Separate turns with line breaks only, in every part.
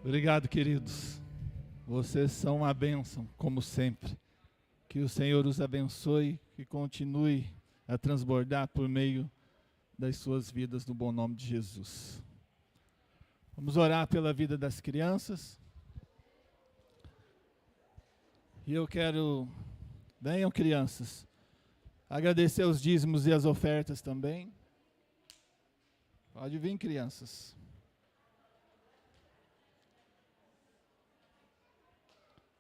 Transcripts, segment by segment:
Obrigado, queridos. Vocês são uma bênção, como sempre. Que o Senhor os abençoe e continue a transbordar por meio das suas vidas no bom nome de Jesus. Vamos orar pela vida das crianças. E eu quero, venham crianças, agradecer os dízimos e as ofertas também. Pode vir, crianças.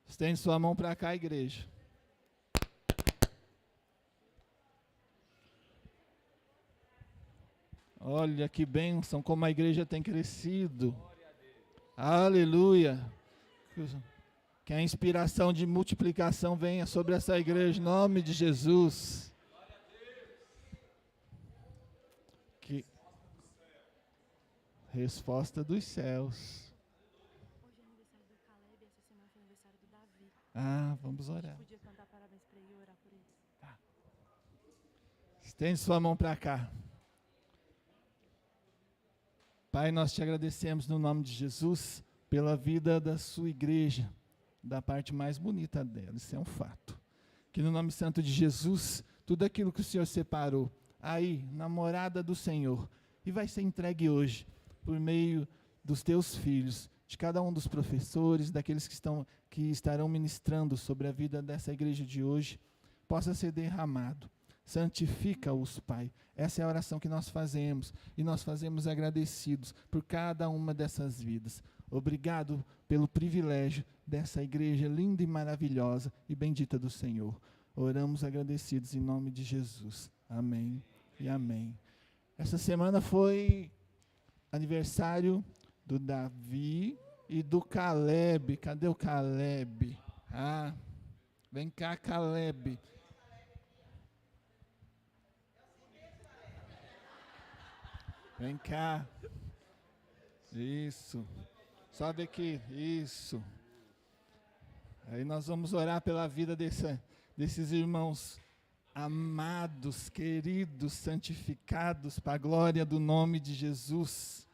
Estende sua mão para cá, igreja. Olha que bênção, como a igreja tem crescido. Aleluia. Que a inspiração de multiplicação venha sobre essa igreja, em nome de Jesus. Que resposta dos céus.
Hoje é aniversário do Caleb, essa semana foi aniversário do Davi.
Vamos orar.
A gente podia cantar parabéns para ele e orar por eles.
Tá. Estende sua mão para cá. Pai, nós te agradecemos no nome de Jesus pela vida da sua igreja, da parte mais bonita dela, isso é um fato. Que no nome santo de Jesus, tudo aquilo que o Senhor separou aí, na morada do Senhor, e vai ser entregue hoje, por meio dos teus filhos, de cada um dos professores, daqueles que estarão ministrando sobre a vida dessa igreja de hoje, possa ser derramado. Santifica-os, Pai. Essa é a oração que nós fazemos, e nós fazemos agradecidos por cada uma dessas vidas. Obrigado pelo privilégio dessa igreja linda e maravilhosa e bendita do Senhor. Oramos agradecidos em nome de Jesus. Amém e amém. Essa semana foi aniversário do Davi e do Caleb. Cadê o Caleb? Vem cá, Caleb. Vem cá. Isso. Sobe aqui. Isso. Aí nós vamos orar pela vida desses irmãos amados, queridos, santificados, para a glória do nome de Jesus.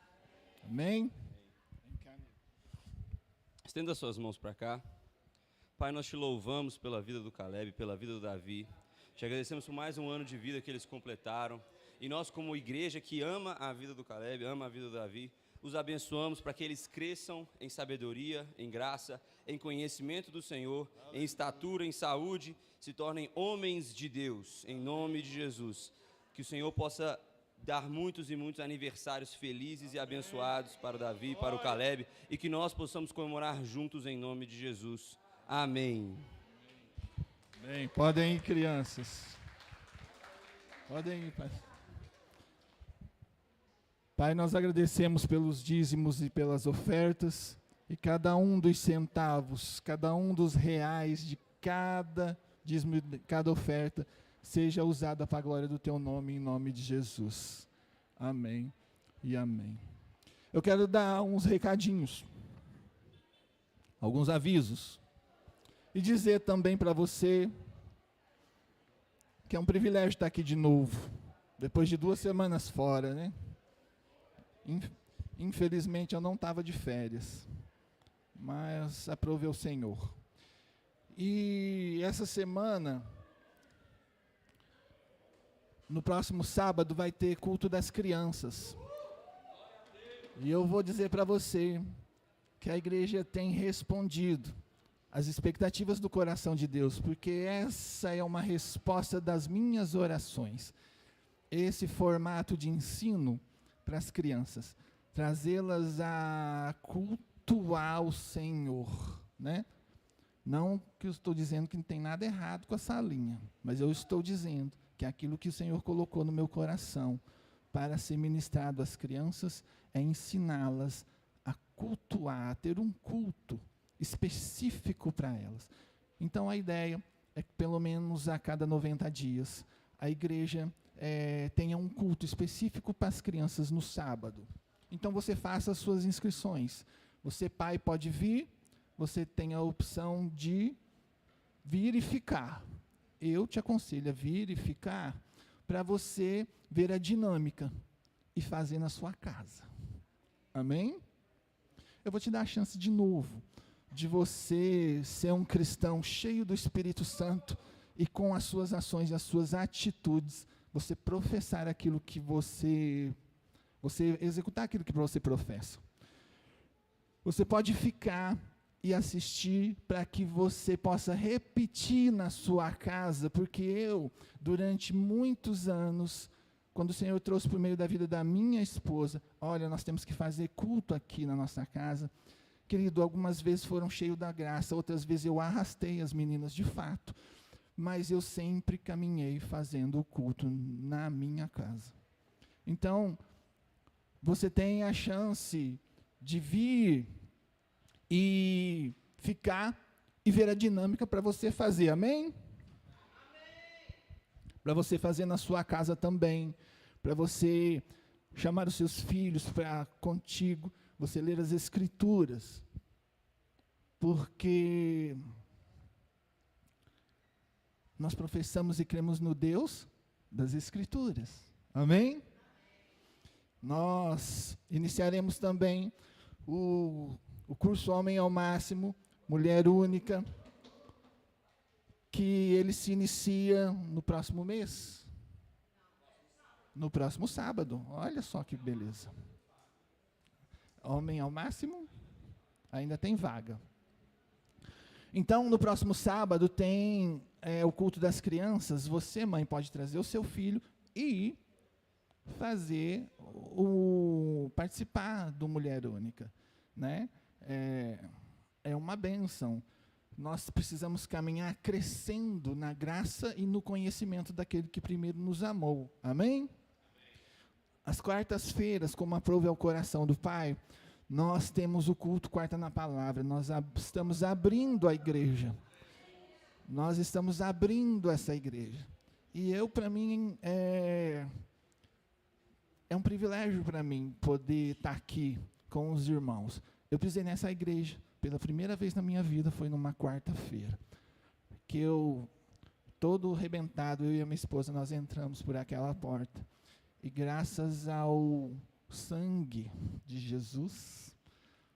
Amém?
Estenda suas mãos para cá. Pai, nós te louvamos pela vida do Caleb, pela vida do Davi. Te agradecemos por mais um ano de vida que eles completaram. E nós, como igreja que ama a vida do Caleb, ama a vida do Davi, os abençoamos para que eles cresçam em sabedoria, em graça, em conhecimento do Senhor, em estatura, em saúde, se tornem homens de Deus, em nome de Jesus. Que o Senhor possa dar muitos e muitos aniversários felizes e abençoados para o Davi e para o Caleb, e que nós possamos comemorar juntos em nome de Jesus. Amém.
Bem, podem ir, crianças. Podem ir, Pai. Pai, nós agradecemos pelos dízimos e pelas ofertas, e cada um dos centavos, cada um dos reais de cada dízimo, cada oferta, seja usada para a glória do teu nome, em nome de Jesus. Amém e amém. Eu quero dar uns recadinhos, alguns avisos, e dizer também para você que é um privilégio estar aqui de novo, depois de 2 semanas fora, né? Infelizmente eu não estava de férias, mas aprovei o Senhor. E essa semana, no próximo sábado, vai ter culto das crianças. E eu vou dizer para você que a igreja tem respondido às expectativas do coração de Deus, porque essa é uma resposta das minhas orações. Esse formato de ensino para as crianças, trazê-las a cultuar o Senhor, né? Não que eu estou dizendo que não tem nada errado com a salinha, mas eu estou dizendo que aquilo que o Senhor colocou no meu coração para ser ministrado às crianças é ensiná-las a cultuar, a ter um culto específico para elas. Então a ideia é que pelo menos a cada 90 dias a igreja tenha um culto específico para as crianças no sábado. Então você faça as suas inscrições. Você, pai, pode vir, você tem a opção de vir e ficar. Eu te aconselho a vir e ficar para você ver a dinâmica e fazer na sua casa. Amém? eu vou te dar a chance de novo, de você ser um cristão cheio do Espírito Santo e com as suas ações e as suas atitudes, você professar aquilo que você executar aquilo que você professa. Você pode ficar e assistir para que você possa repetir na sua casa, porque eu, durante muitos anos, quando o Senhor trouxe por meio da vida da minha esposa, olha, nós temos que fazer culto aqui na nossa casa. Querido, algumas vezes foram cheios da graça, outras vezes eu arrastei as meninas de fato, mas eu sempre caminhei fazendo o culto na minha casa. Então, você tem a chance de vir e ficar e ver a dinâmica para você fazer, amém? Para você fazer na sua casa também, para você chamar os seus filhos para contigo, você ler as Escrituras, porque nós professamos e cremos no Deus das Escrituras, amém? Nós iniciaremos também o curso Homem ao Máximo, Mulher Única, que ele se inicia no próximo mês. No próximo sábado. Olha só que beleza. Homem ao Máximo, ainda tem vaga. Então, no próximo sábado tem o culto das crianças. Você, mãe, pode trazer o seu filho e fazer participar do Mulher Única, né? É uma bênção. Nós precisamos caminhar crescendo na graça e no conhecimento daquele que primeiro nos amou. Amém? As quartas-feiras, como aprove ao coração do Pai, nós temos o culto Quarta na Palavra. Nós estamos abrindo a igreja. Nós estamos abrindo essa igreja. E para mim, é um privilégio para mim poder estar aqui com os irmãos. Eu pisei nessa igreja pela primeira vez na minha vida, foi numa quarta-feira, que eu, todo arrebentado, eu e a minha esposa, nós entramos por aquela porta, e graças ao sangue de Jesus,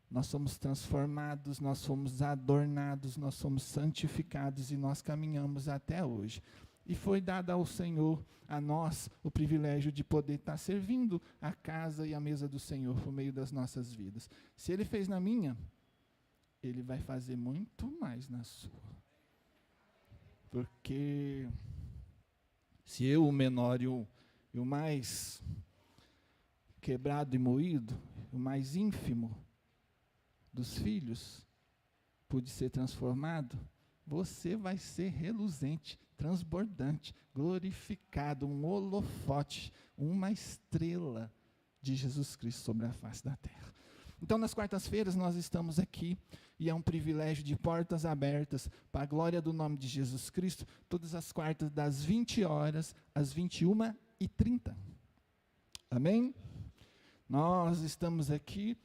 nós somos transformados, nós somos adornados, nós somos santificados, e nós caminhamos até hoje. E foi dado ao Senhor, a nós, o privilégio de poder estar servindo a casa e a mesa do Senhor por meio das nossas vidas. Se Ele fez na minha, Ele vai fazer muito mais na sua. Porque se eu, o menor e o mais quebrado e moído, o mais ínfimo dos filhos, pude ser transformado, você vai ser reluzente, transbordante, glorificado, um holofote, uma estrela de Jesus Cristo sobre a face da terra. Então, nas quartas-feiras, nós estamos aqui, e é um privilégio de portas abertas, para a glória do nome de Jesus Cristo, todas as quartas, das 20 horas às 21h30. Amém? Nós estamos aqui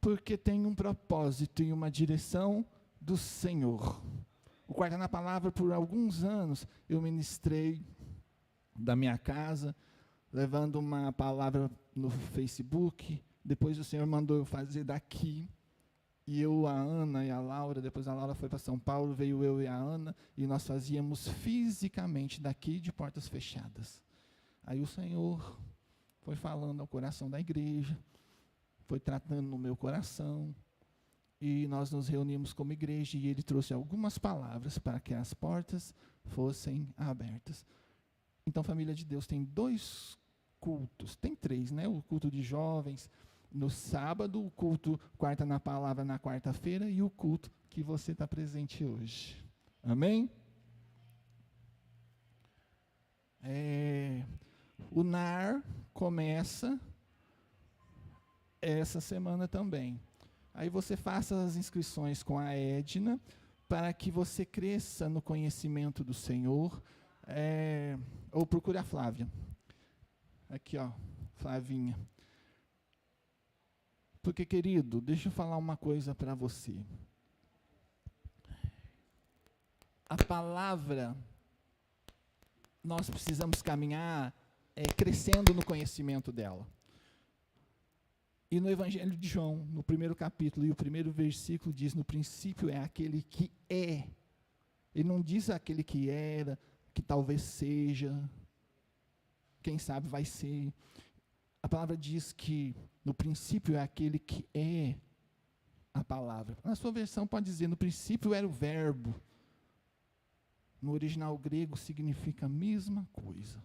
porque tem um propósito e uma direção do Senhor. O Quarta na Palavra, por alguns anos, eu ministrei da minha casa, levando uma palavra no Facebook. Depois o Senhor mandou eu fazer daqui. E eu, a Ana e a Laura, depois a Laura foi para São Paulo, veio eu e a Ana, e nós fazíamos fisicamente daqui de portas fechadas. Aí o Senhor foi falando ao coração da igreja, foi tratando no meu coração, e nós nos reunimos como igreja, e Ele trouxe algumas palavras para que as portas fossem abertas. Então, família de Deus, tem 2 cultos, tem 3, né? O culto de jovens no sábado, o culto Quarta na Palavra na quarta-feira, e o culto que você está presente hoje. Amém? O NAR começa essa semana também. Aí você faça as inscrições com a Edna, para que você cresça no conhecimento do Senhor, ou procure a Flávia. Aqui, ó, Flavinha. Porque, querido, deixa eu falar uma coisa para você. A palavra, nós precisamos caminhar crescendo no conhecimento dela. E no Evangelho de João, no primeiro capítulo e o primeiro versículo diz, no princípio é aquele que é. Ele não diz aquele que era, que talvez seja, quem sabe vai ser. A palavra diz que no princípio é aquele que é a palavra. Na sua versão pode dizer, no princípio era o verbo. No original grego significa a mesma coisa.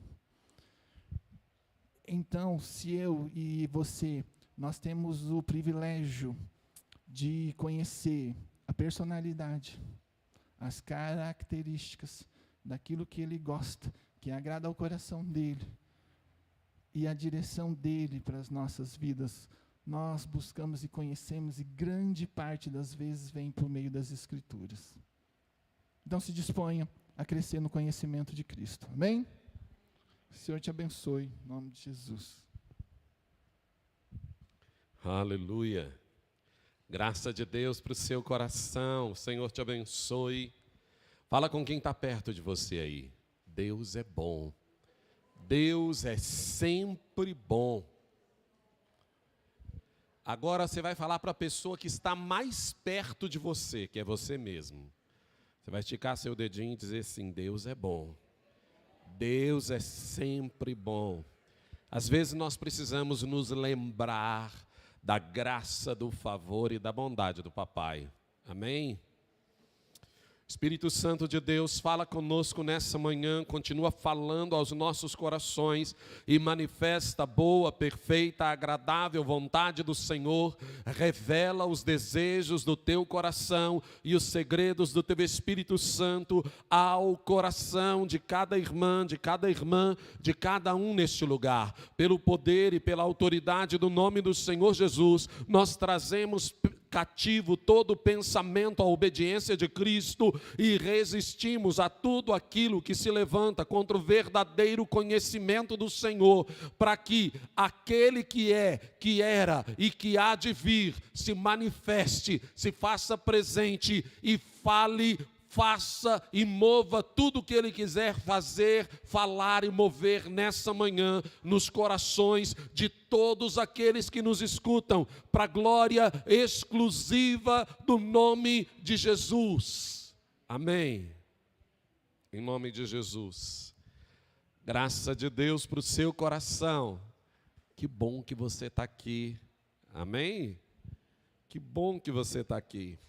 Então, se eu e você, nós temos o privilégio de conhecer a personalidade, as características daquilo que ele gosta, que agrada ao coração dele, e a direção dele para as nossas vidas, nós buscamos e conhecemos, e grande parte das vezes vem por meio das Escrituras. Então se disponha a crescer no conhecimento de Cristo. Amém? O Senhor te abençoe, em nome de Jesus.
Aleluia. Graça de Deus para o seu coração. O Senhor te abençoe. Fala com quem está perto de você aí. Deus é bom. Deus é sempre bom. Agora você vai falar para a pessoa que está mais perto de você, que é você mesmo. Você vai esticar seu dedinho e dizer assim, Deus é bom. Deus é sempre bom. Às vezes nós precisamos nos lembrar da graça, do favor e da bondade do papai. Amém? Espírito Santo de Deus, fala conosco nessa manhã, continua falando aos nossos corações e manifesta a boa, perfeita, agradável vontade do Senhor, revela os desejos do teu coração e os segredos do teu Espírito Santo ao coração de cada irmã, de cada um neste lugar. Pelo poder e pela autoridade do nome do Senhor Jesus, nós trazemos cativo todo pensamento à obediência de Cristo e resistimos a tudo aquilo que se levanta contra o verdadeiro conhecimento do Senhor, para que aquele que é, que era e que há de vir se manifeste, se faça presente e fale, faça e mova tudo o que Ele quiser fazer, falar e mover nessa manhã, nos corações de todos aqueles que nos escutam, para a glória exclusiva do nome de Jesus. Amém. Em nome de Jesus. Graça de Deus para o seu coração. Que bom que você está aqui. Amém? Que bom que você está aqui.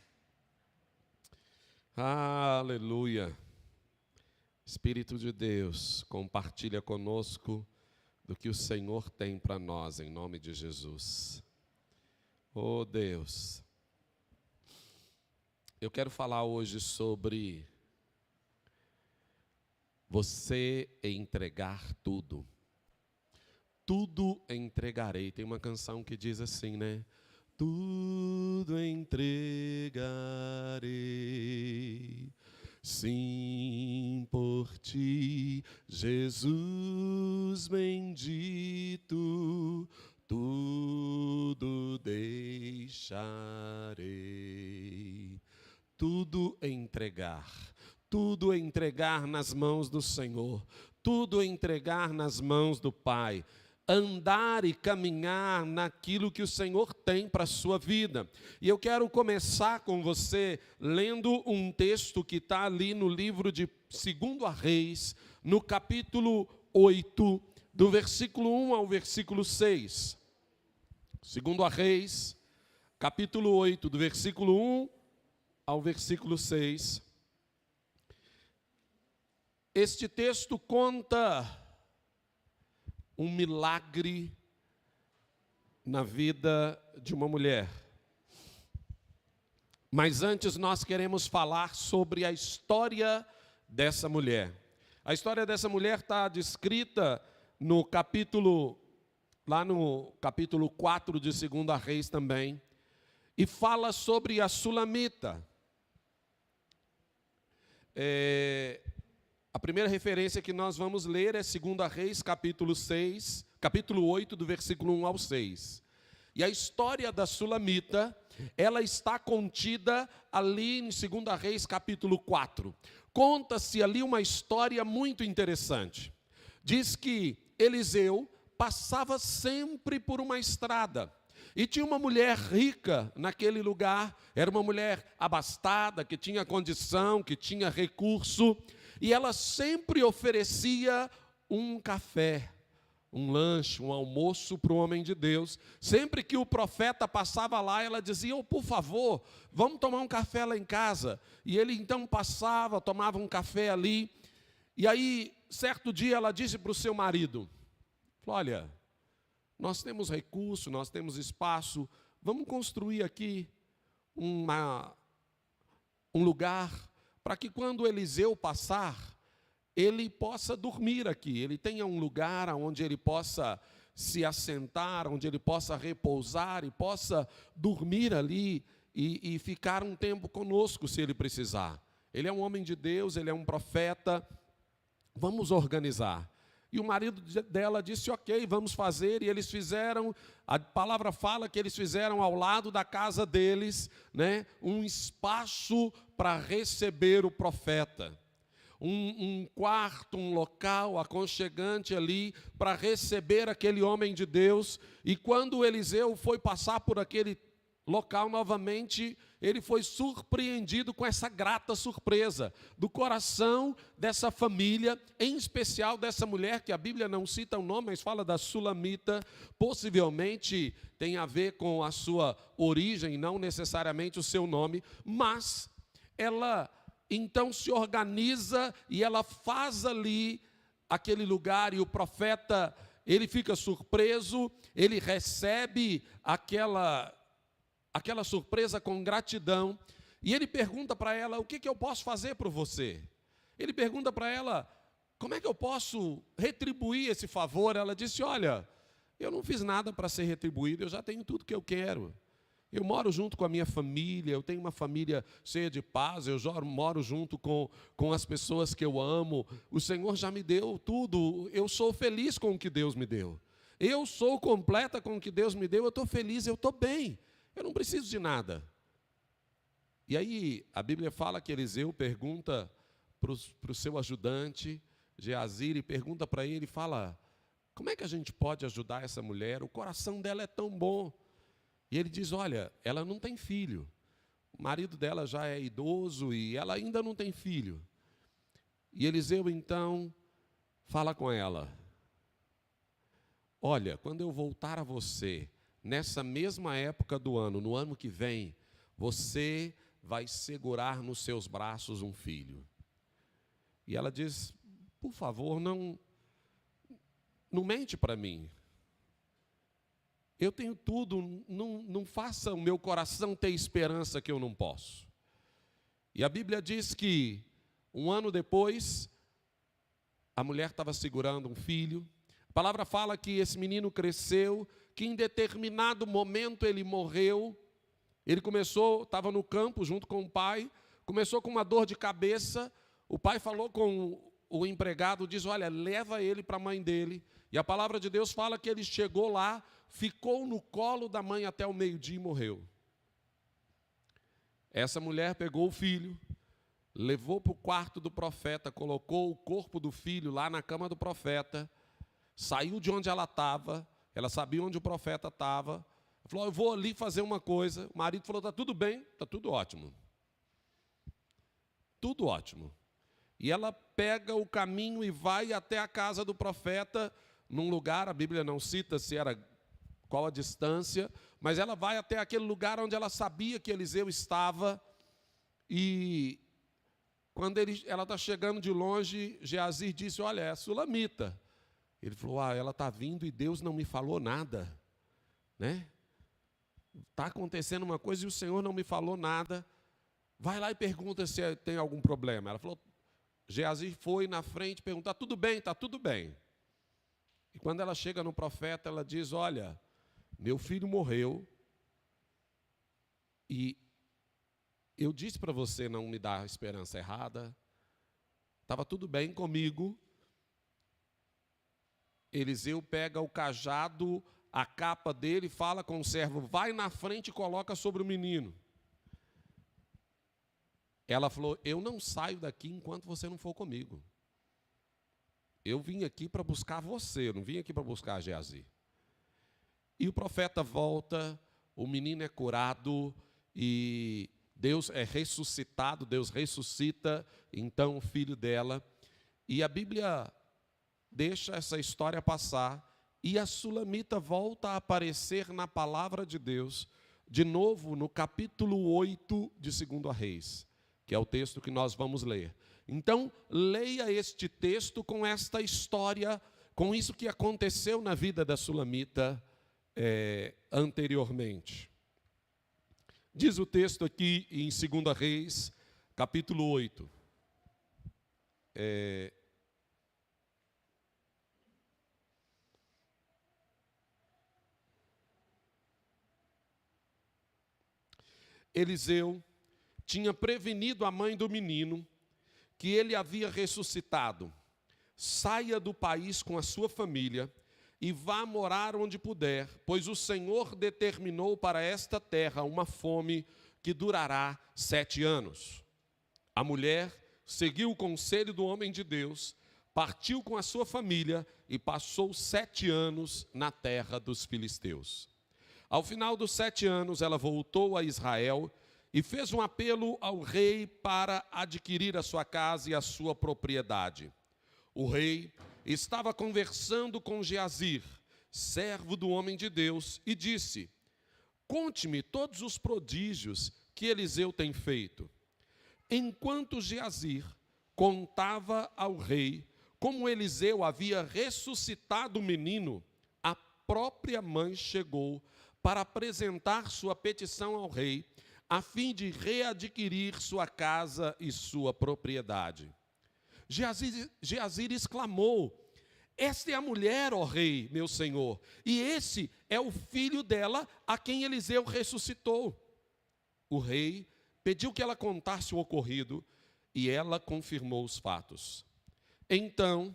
Aleluia. Espírito de Deus, compartilha conosco do que o Senhor tem para nós, em nome de Jesus. Oh Deus, eu quero falar hoje sobre você entregar tudo. Tudo entregarei. Tem uma canção que diz assim, né? Tudo entregarei, sim, por ti, Jesus bendito, tudo deixarei. Tudo entregar nas mãos do Senhor, tudo entregar nas mãos do Pai. Andar e caminhar naquilo que o Senhor tem para a sua vida. E eu quero começar com você lendo um texto que está ali no livro de 2 Reis, no capítulo 8, do versículo 1 ao versículo 6. 2 Reis, capítulo 8, do versículo 1 ao versículo 6. Este texto conta um milagre na vida de uma mulher. Mas antes nós queremos falar sobre a história dessa mulher. A história dessa mulher está descrita no capítulo, lá no capítulo 4 de 2 Reis também, e fala sobre a Sulamita. A primeira referência que nós vamos ler é 2 Reis, capítulo 8, do versículo 1 ao 6. E a história da Sulamita, ela está contida ali em 2 Reis, capítulo 4. Conta-se ali uma história muito interessante. Diz que Eliseu passava sempre por uma estrada. E tinha uma mulher rica naquele lugar, era uma mulher abastada, que tinha condição, que tinha recurso, e ela sempre oferecia um café, um lanche, um almoço para o homem de Deus. Sempre que o profeta passava lá, ela dizia: oh, por favor, vamos tomar um café lá em casa. E ele então passava, tomava um café ali. E aí, certo dia, ela disse para o seu marido, falou: olha, nós temos recurso, nós temos espaço, vamos construir aqui um lugar para que quando Eliseu passar, ele possa dormir aqui, ele tenha um lugar onde ele possa se assentar, onde ele possa repousar e possa dormir ali e ficar um tempo conosco se ele precisar. Ele é um homem de Deus, ele é um profeta, vamos organizar. E o marido dela disse: ok, vamos fazer. E eles fizeram, a palavra fala que eles fizeram ao lado da casa deles, né, um espaço para receber o profeta. Um quarto, um local aconchegante ali para receber aquele homem de Deus. E quando Eliseu foi passar por aquele local novamente, ele foi surpreendido com essa grata surpresa do coração dessa família, em especial dessa mulher, que a Bíblia não cita o nome, mas fala da Sulamita, possivelmente tem a ver com a sua origem, não necessariamente o seu nome, mas ela então se organiza e ela faz ali aquele lugar, e o profeta, ele fica surpreso, ele recebe aquela surpresa com gratidão, e ele pergunta para ela: o que eu posso fazer por você? Ele pergunta para ela: como é que eu posso retribuir esse favor? Ela disse: olha, eu não fiz nada para ser retribuído, eu já tenho tudo que eu quero. Eu moro junto com a minha família, eu tenho uma família cheia de paz, eu já moro junto com as pessoas que eu amo, o Senhor já me deu tudo, eu sou feliz com o que Deus me deu. Eu sou completa com o que Deus me deu, eu estou feliz, eu estou bem. Eu não preciso de nada. E aí, a Bíblia fala que Eliseu pergunta para o seu ajudante, Geazi, e pergunta para ele, fala: como é que a gente pode ajudar essa mulher? O coração dela é tão bom. E ele diz: olha, ela não tem filho. O marido dela já é idoso e ela ainda não tem filho. E Eliseu, então, fala com ela: olha, quando eu voltar a você, nessa mesma época do ano, no ano que vem, você vai segurar nos seus braços um filho. E ela diz: por favor, não mente para mim. Eu tenho tudo, não faça o meu coração ter esperança que eu não posso. E a Bíblia diz que, um ano depois, a mulher estava segurando um filho. A palavra fala que esse menino cresceu, que em determinado momento ele morreu. Ele estava no campo junto com o pai, começou com uma dor de cabeça. O pai falou com o empregado, diz: olha, leva ele para a mãe dele. E a palavra de Deus fala que ele chegou lá, ficou no colo da mãe até o meio-dia e morreu. Essa mulher pegou o filho, levou para o quarto do profeta, colocou o corpo do filho lá na cama do profeta, saiu de onde ela estava, ela sabia onde o profeta estava, falou: eu vou ali fazer uma coisa. O marido falou: está tudo bem, está tudo ótimo. Tudo ótimo. E ela pega o caminho e vai até a casa do profeta, num lugar, a Bíblia não cita se era qual a distância, mas ela vai até aquele lugar onde ela sabia que Eliseu estava, e quando ela está chegando de longe, Geazi disse: olha, é a Sulamita. Ele falou: ela está vindo e Deus não me falou nada, né? Está acontecendo uma coisa e o Senhor não me falou nada. Vai lá e pergunta se tem algum problema. Ela falou, Geazi foi na frente perguntar: tudo bem, está tudo bem. E quando ela chega no profeta, ela diz: olha, meu filho morreu e eu disse para você não me dar esperança errada, estava tudo bem comigo. Eliseu pega o cajado, a capa dele, fala com o servo: vai na frente e coloca sobre o menino. Ela falou: eu não saio daqui enquanto você não for comigo. Eu vim aqui para buscar você, eu não vim aqui para buscar Geazi. e o profeta volta, o menino é curado e Deus é ressuscitado, Deus ressuscita então o filho dela. E a Bíblia deixa essa história passar e a sulamita volta a aparecer na palavra de Deus, de novo no capítulo 8 de 2 Reis, que é o texto que nós vamos ler. Então, leia este texto com esta história, com isso que aconteceu na vida da sulamita anteriormente. Diz o texto aqui em 2 Reis, capítulo 8. Eliseu tinha prevenido a mãe do menino que ele havia ressuscitado. Saia do país com a sua família e vá morar onde puder, pois o Senhor determinou para esta terra uma fome que durará 7 anos. A mulher seguiu o conselho do homem de Deus, partiu com a sua família e passou 7 anos na terra dos filisteus. Ao final dos 7 anos, ela voltou a Israel e fez um apelo ao rei para adquirir a sua casa e a sua propriedade. O rei estava conversando com Geazir, servo do homem de Deus, e disse: conte-me todos os prodígios que Eliseu tem feito. Enquanto Geazir contava ao rei como Eliseu havia ressuscitado o menino, a própria mãe chegou para apresentar sua petição ao rei, a fim de readquirir sua casa e sua propriedade. Geazir exclamou: esta é a mulher, ó rei, meu senhor, e esse é o filho dela, a quem Eliseu ressuscitou. O rei pediu que ela contasse o ocorrido, e ela confirmou os fatos. Então,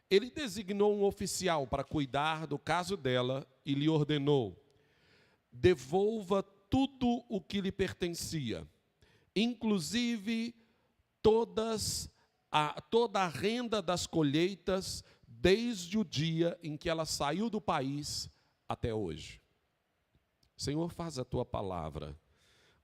ele designou um oficial para cuidar do caso dela e lhe ordenou: devolva tudo o que lhe pertencia, inclusive toda a renda das colheitas, desde o dia em que ela saiu do país até hoje. Senhor, faz a tua palavra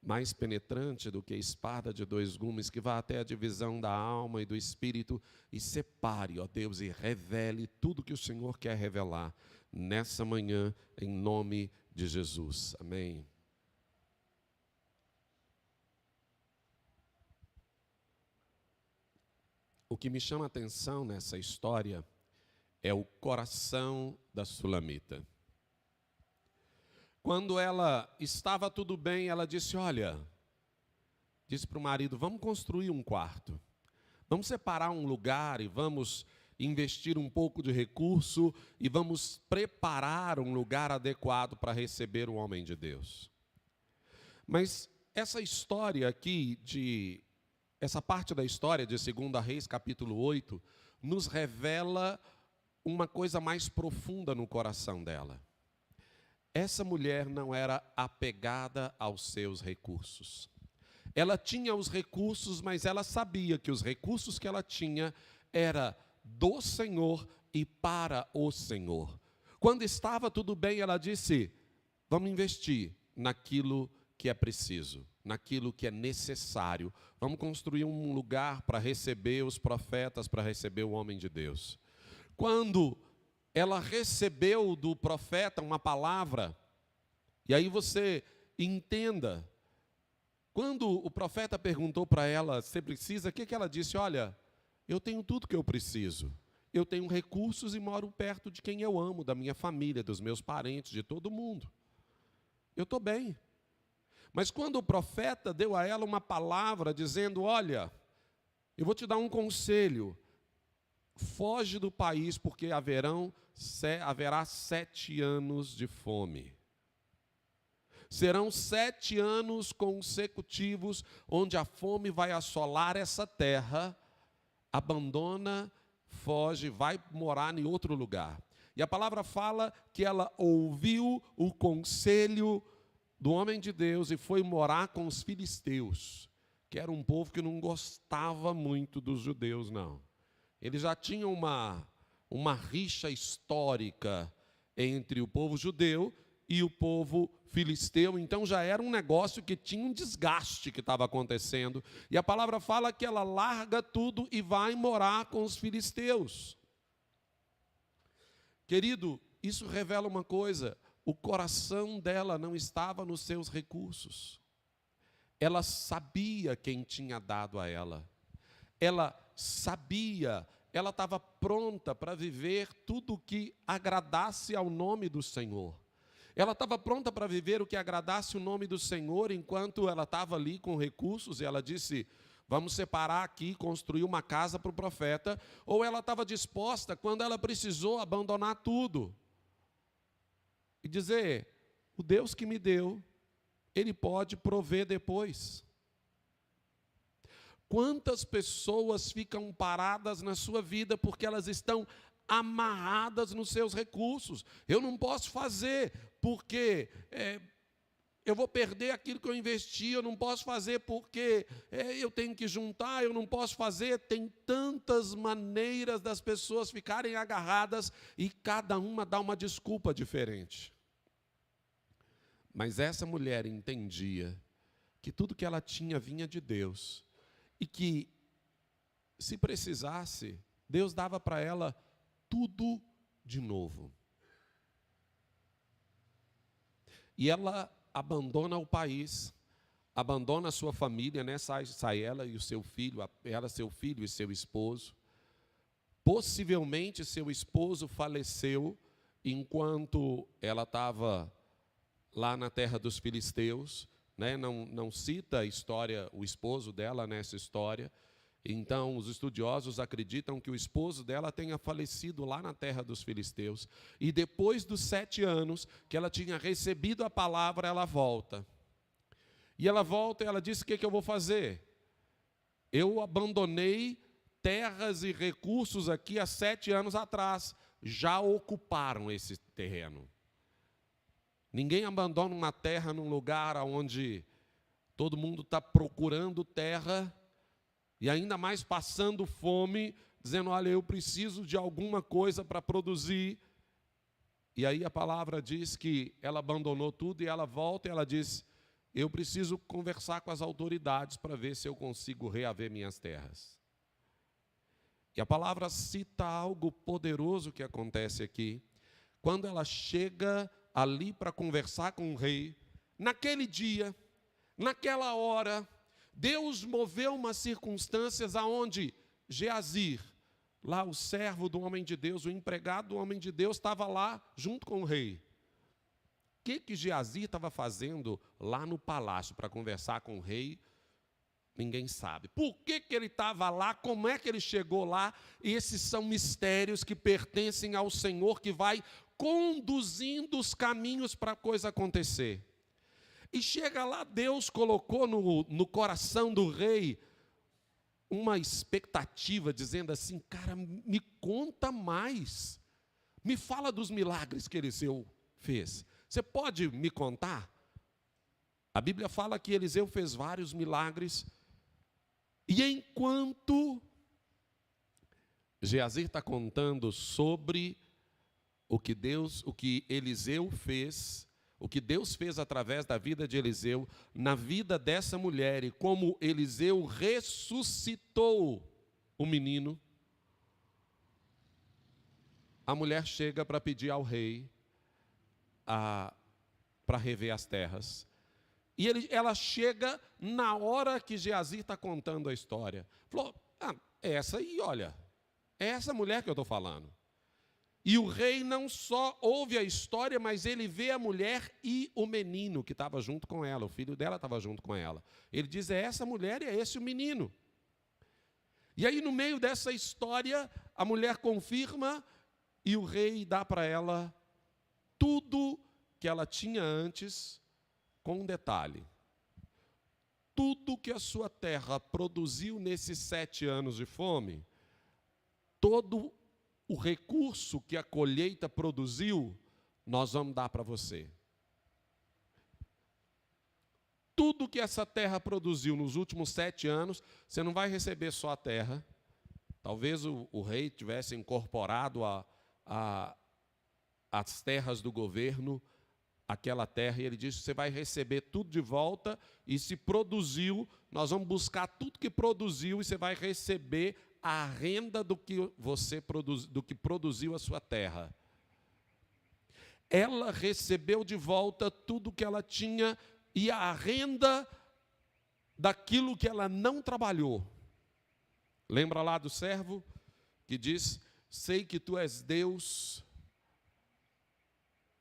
mais penetrante do que a espada de 2 gumes, que vá até a divisão da alma e do espírito, e separe, ó Deus, e revele tudo que o Senhor quer revelar nessa manhã, em nome de Jesus. Amém. O que me chama a atenção nessa história é o coração da sulamita. Quando ela estava tudo bem, ela disse: olha, disse para o marido, vamos construir um quarto. Vamos separar um lugar e vamos investir um pouco de recurso e vamos preparar um lugar adequado para receber o homem de Deus. Mas essa história aqui, essa parte da história de 2 Reis, capítulo 8, nos revela uma coisa mais profunda no coração dela. Essa mulher não era apegada aos seus recursos. Ela tinha os recursos, mas ela sabia que os recursos que ela tinha era do Senhor e para o Senhor. Quando estava tudo bem, ela disse: vamos investir naquilo que é preciso, naquilo que é necessário. Vamos construir um lugar para receber os profetas, para receber o homem de Deus. Quando ela recebeu do profeta uma palavra, e aí você entenda, quando o profeta perguntou para ela: você precisa? O que ela disse? Olha, eu tenho tudo que eu preciso. Eu tenho recursos e moro perto de quem eu amo, da minha família, dos meus parentes, de todo mundo. Eu estou bem. Mas quando o profeta deu a ela uma palavra dizendo: olha, eu vou te dar um conselho, foge do país porque haverá 7 anos de fome. Serão 7 anos consecutivos onde a fome vai assolar essa terra. Abandona, foge, vai morar em outro lugar. E a palavra fala que ela ouviu o conselho do homem de Deus e foi morar com os filisteus, que era um povo que não gostava muito dos judeus, não. Eles já tinham uma rixa histórica entre o povo judeu e o povo filisteu. Então já era um negócio que tinha um desgaste que estava acontecendo. E a palavra fala que ela larga tudo e vai morar com os filisteus. Querido, isso revela uma coisa: o coração dela não estava nos seus recursos. Ela sabia quem tinha dado a ela. Ela sabia, ela estava pronta para viver tudo o que agradasse ao nome do Senhor. Ela estava pronta para viver o que agradasse o nome do Senhor, enquanto ela estava ali com recursos, e ela disse: vamos separar aqui, construir uma casa para o profeta. Ou ela estava disposta, quando ela precisou, abandonar tudo e dizer: o Deus que me deu, Ele pode prover depois. Quantas pessoas ficam paradas na sua vida porque elas estão amarradas nos seus recursos? Eu não posso fazer porque eu vou perder aquilo que eu investi, eu não posso fazer porque eu tenho que juntar, eu não posso fazer. Tem tantas maneiras das pessoas ficarem agarradas e cada uma dá uma desculpa diferente. Mas essa mulher entendia que tudo que ela tinha vinha de Deus e que, se precisasse, Deus dava para ela tudo de novo. E ela abandona o país, abandona a sua família, né? Sai ela e o seu filho, seu filho e seu esposo. Possivelmente seu esposo faleceu enquanto ela estava lá na terra dos filisteus, né? Não cita a história, o esposo dela nessa história. Então, os estudiosos acreditam que o esposo dela tenha falecido lá na terra dos filisteus. E depois dos 7 anos que ela tinha recebido a palavra, ela volta. E ela volta e ela diz: o que eu vou fazer? Eu abandonei terras e recursos aqui há 7 anos atrás. Já ocuparam esse terreno. Ninguém abandona uma terra num lugar onde todo mundo está procurando terra e ainda mais passando fome, dizendo: olha, eu preciso de alguma coisa para produzir. E aí a palavra diz que ela abandonou tudo e ela volta e ela diz: eu preciso conversar com as autoridades para ver se eu consigo reaver minhas terras. E a palavra cita algo poderoso que acontece aqui. Quando ela chega ali para conversar com o rei, naquele dia, naquela hora, Deus moveu umas circunstâncias aonde Geazir, lá o servo do homem de Deus, o empregado do homem de Deus, estava lá junto com o rei. O que Geazir estava fazendo lá no palácio para conversar com o rei? Ninguém sabe. Por que ele estava lá? Como é que ele chegou lá? Esses são mistérios que pertencem ao Senhor, que vai conduzindo os caminhos para a coisa acontecer. E chega lá, Deus colocou no coração do rei uma expectativa, dizendo assim: cara, me conta mais. Me fala dos milagres que Eliseu fez. Você pode me contar? A Bíblia fala que Eliseu fez vários milagres. E enquanto Geazir está contando sobre o que Eliseu fez, o que Deus fez através da vida de Eliseu, na vida dessa mulher, e como Eliseu ressuscitou o menino, a mulher chega para pedir ao rei para rever as terras. E ela chega na hora que Geazir está contando a história. Falou: é essa aí, olha, é essa mulher que eu estou falando. E o rei não só ouve a história, mas ele vê a mulher e o menino que estava junto com ela, o filho dela estava junto com ela. Ele diz: é essa mulher e é esse o menino. E aí, no meio dessa história, a mulher confirma e o rei dá para ela tudo que ela tinha antes, com um detalhe: tudo que a sua terra produziu nesses 7 anos de fome, todo o recurso que a colheita produziu, nós vamos dar para você. Tudo que essa terra produziu nos últimos 7 anos, você não vai receber só a terra. Talvez o rei tivesse incorporado as terras do governo aquela terra, e ele disse, você vai receber tudo de volta, e se produziu, nós vamos buscar tudo que produziu, e você vai receber a renda do que do que produziu a sua terra. Ela recebeu de volta tudo que ela tinha, e a renda daquilo que ela não trabalhou. Lembra lá do servo que diz, sei que tu és Deus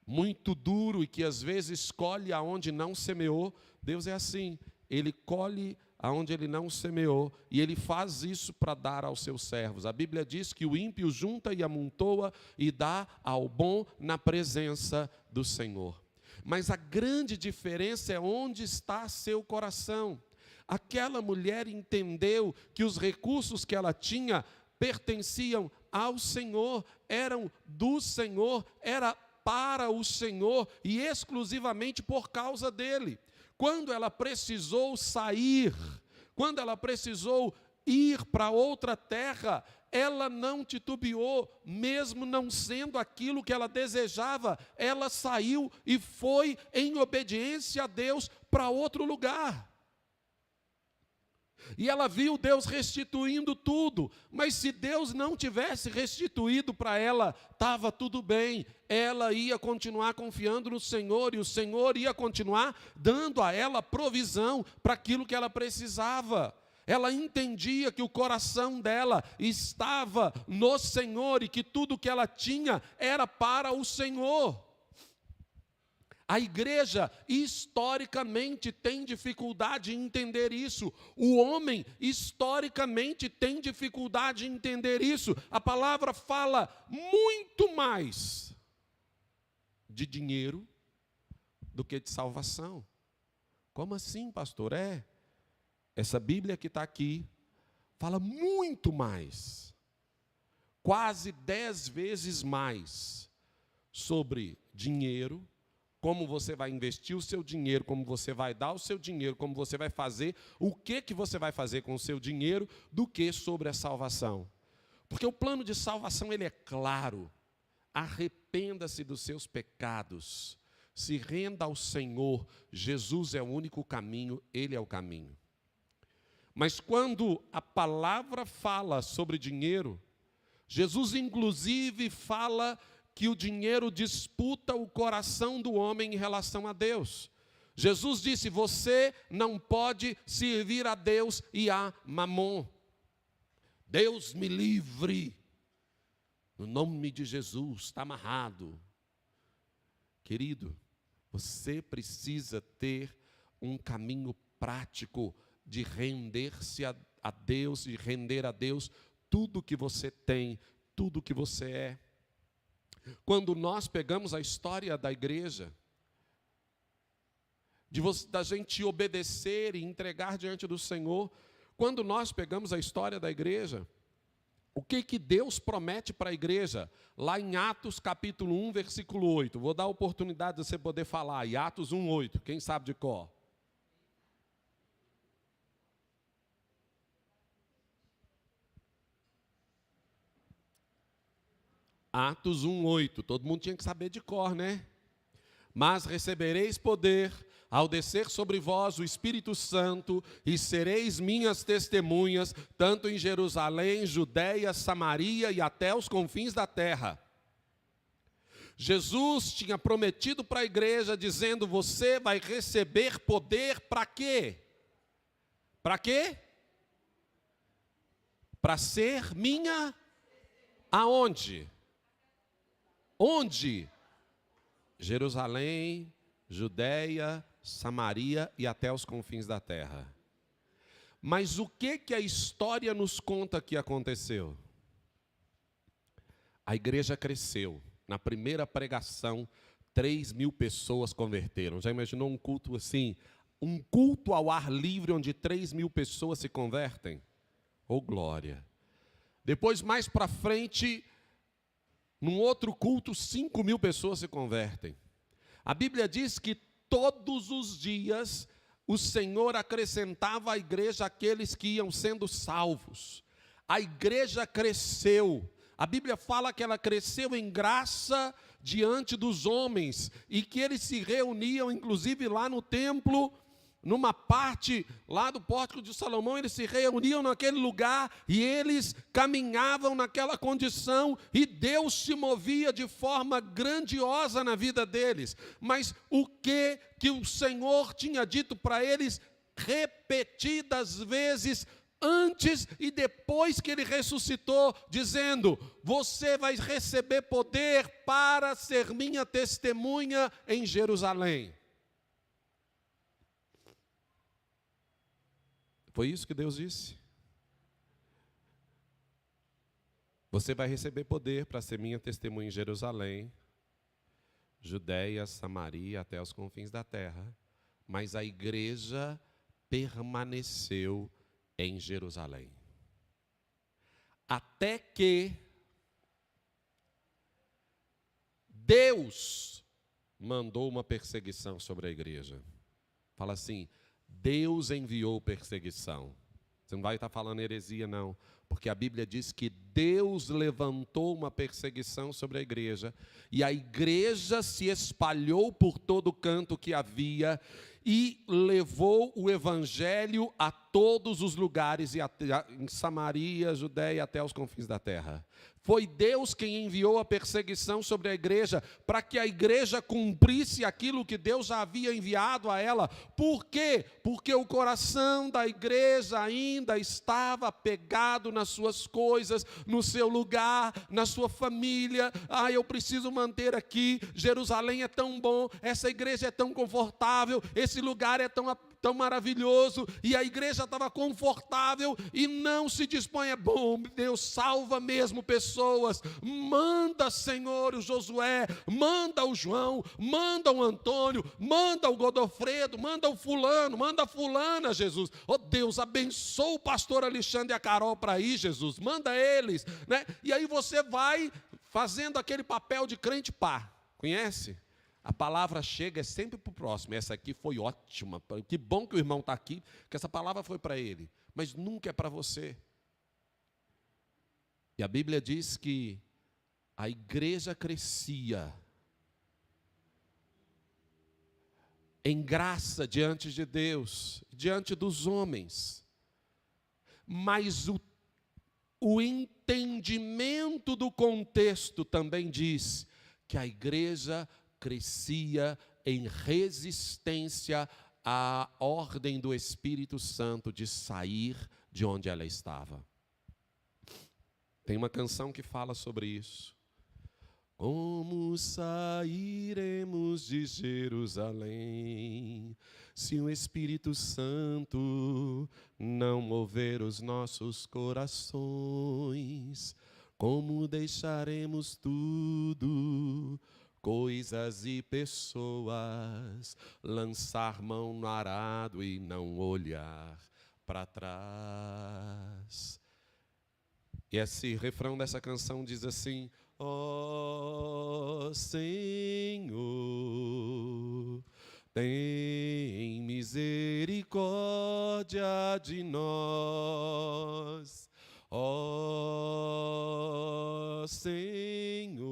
muito duro e que às vezes colhe aonde não semeou. Deus é assim, Ele colhe aonde Ele não semeou, e Ele faz isso para dar aos seus servos. A Bíblia diz que o ímpio junta e amontoa e dá ao bom na presença do Senhor. Mas a grande diferença é onde está seu coração. Aquela mulher entendeu que os recursos que ela tinha pertenciam ao Senhor, eram do Senhor, era para o Senhor e exclusivamente por causa dele. Quando ela precisou sair, quando ela precisou ir para outra terra, ela não titubeou, mesmo não sendo aquilo que ela desejava, ela saiu e foi em obediência a Deus para outro lugar. E ela viu Deus restituindo tudo, mas se Deus não tivesse restituído para ela, estava tudo bem, ela ia continuar confiando no Senhor, e o Senhor ia continuar dando a ela provisão para aquilo que ela precisava. Ela entendia que o coração dela estava no Senhor, e que tudo que ela tinha era para o Senhor. A igreja, historicamente, tem dificuldade em entender isso. O homem, historicamente, tem dificuldade em entender isso. A palavra fala muito mais de dinheiro do que de salvação. Como assim, pastor? Essa Bíblia que está aqui fala muito mais, quase 10 vezes mais, sobre dinheiro, como você vai investir o seu dinheiro, como você vai dar o seu dinheiro, como você vai fazer, o que você vai fazer com o seu dinheiro, do que sobre a salvação. Porque o plano de salvação, ele é claro. Arrependa-se dos seus pecados, se renda ao Senhor, Jesus é o único caminho, Ele é o caminho. Mas quando a palavra fala sobre dinheiro, Jesus inclusive fala que o dinheiro disputa o coração do homem em relação a Deus. Jesus disse, você não pode servir a Deus e a Mamon. Deus me livre, no nome de Jesus, está amarrado. Querido, você precisa ter um caminho prático de render-se a Deus, de render a Deus tudo que você tem, tudo que você é. Quando nós pegamos a história da igreja, da gente obedecer e entregar diante do Senhor, quando nós pegamos a história da igreja, o que Deus promete para a igreja? Lá em Atos capítulo 1, versículo 8, vou dar a oportunidade de você poder falar, em Atos 1, 8, quem sabe de cor? Atos 1:8, todo mundo tinha que saber de cor, né? Mas recebereis poder ao descer sobre vós o Espírito Santo, e sereis minhas testemunhas, tanto em Jerusalém, Judeia, Samaria e até os confins da terra. Jesus tinha prometido para a igreja, dizendo, você vai receber poder para quê? Para quê? Para ser minha, aonde? Onde? Jerusalém, Judeia, Samaria e até os confins da terra. Mas o que a história nos conta que aconteceu? A igreja cresceu. Na primeira pregação, 3.000 pessoas converteram. Já imaginou um culto assim? Um culto ao ar livre onde 3.000 pessoas se convertem? Oh, glória! Depois, mais para frente, num outro culto, 5.000 pessoas se convertem. A Bíblia diz que todos os dias o Senhor acrescentava à igreja aqueles que iam sendo salvos. A igreja cresceu. A Bíblia fala que ela cresceu em graça diante dos homens, e que eles se reuniam, inclusive lá no templo, numa parte lá do Pórtico de Salomão, eles se reuniam naquele lugar e eles caminhavam naquela condição e Deus se movia de forma grandiosa na vida deles. Mas o que o Senhor tinha dito para eles repetidas vezes antes e depois que ele ressuscitou, dizendo: você vai receber poder para ser minha testemunha em Jerusalém. Foi isso que Deus disse. Você vai receber poder para ser minha testemunha em Jerusalém, Judéia, Samaria, até os confins da terra. Mas a igreja permaneceu em Jerusalém. Até que Deus mandou uma perseguição sobre a igreja. Fala assim: Deus enviou perseguição. Você não vai estar falando heresia, não. Porque a Bíblia diz que Deus levantou uma perseguição sobre a igreja. E a igreja se espalhou por todo canto que havia. E levou o evangelho a todos os lugares, em Samaria, Judéia, até os confins da terra. Foi Deus quem enviou a perseguição sobre a igreja, para que a igreja cumprisse aquilo que Deus já havia enviado a ela. Por quê? Porque o coração da igreja ainda estava apegado nas suas coisas, no seu lugar, na sua família. Eu preciso manter aqui, Jerusalém é tão bom, essa igreja é tão confortável, esse lugar é tão maravilhoso, e a igreja estava confortável e não se dispõe. É bom, Deus salva mesmo pessoas, manda, Senhor, o Josué, manda o João, manda o Antônio, manda o Godofredo, manda o fulano, manda a fulana, Jesus. Deus, abençoa o pastor Alexandre e a Carol para ir, Jesus, manda eles, né? E aí você vai fazendo aquele papel de crente pá, conhece? A palavra chega é sempre para o próximo. Essa aqui foi ótima. Que bom que o irmão está aqui, que essa palavra foi para ele. Mas nunca é para você. E a Bíblia diz que a igreja crescia em graça diante de Deus, diante dos homens. Mas o entendimento do contexto também diz que a igreja crescia em resistência à ordem do Espírito Santo de sair de onde ela estava. Tem uma canção que fala sobre isso. Como sairemos de Jerusalém, se o Espírito Santo não mover os nossos corações? Como deixaremos tudo, coisas e pessoas, lançar mão no arado e não olhar para trás? E esse refrão dessa canção diz assim: ó Senhor, tem misericórdia de nós. Ó Senhor,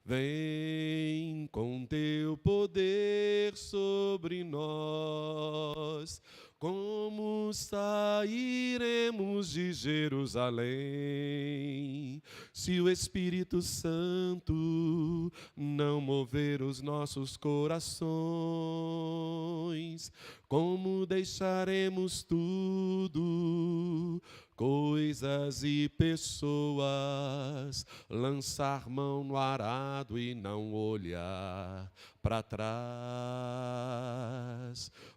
vem com teu poder sobre nós. Como sairemos de Jerusalém, se o Espírito Santo não mover os nossos corações? Como deixaremos tudo, coisas e pessoas, lançar mão no arado e não olhar para trás?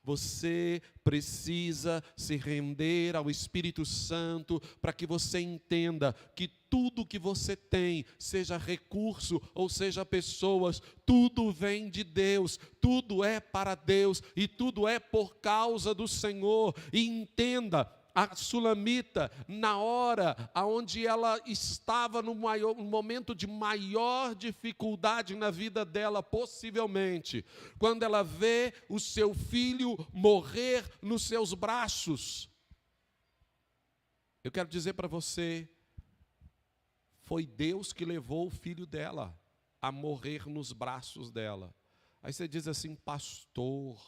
Você precisa se render ao Espírito Santo para que você entenda que tudo que você tem, seja recurso ou seja pessoas, tudo vem de Deus, tudo é para Deus e tudo é por causa do Senhor. E entenda, a Sulamita, na hora onde ela estava no momento de maior dificuldade na vida dela, possivelmente, quando ela vê o seu filho morrer nos seus braços, eu quero dizer para você, foi Deus que levou o filho dela a morrer nos braços dela. Aí você diz assim, pastor,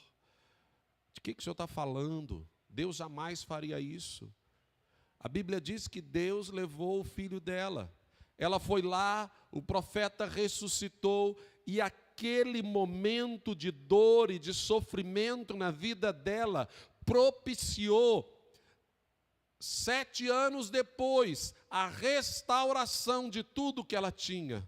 de que o senhor está falando? Deus jamais faria isso. A Bíblia diz que Deus levou o filho dela. Ela foi lá, o profeta ressuscitou, e aquele momento de dor e de sofrimento na vida dela propiciou, 7 anos depois, a restauração de tudo que ela tinha.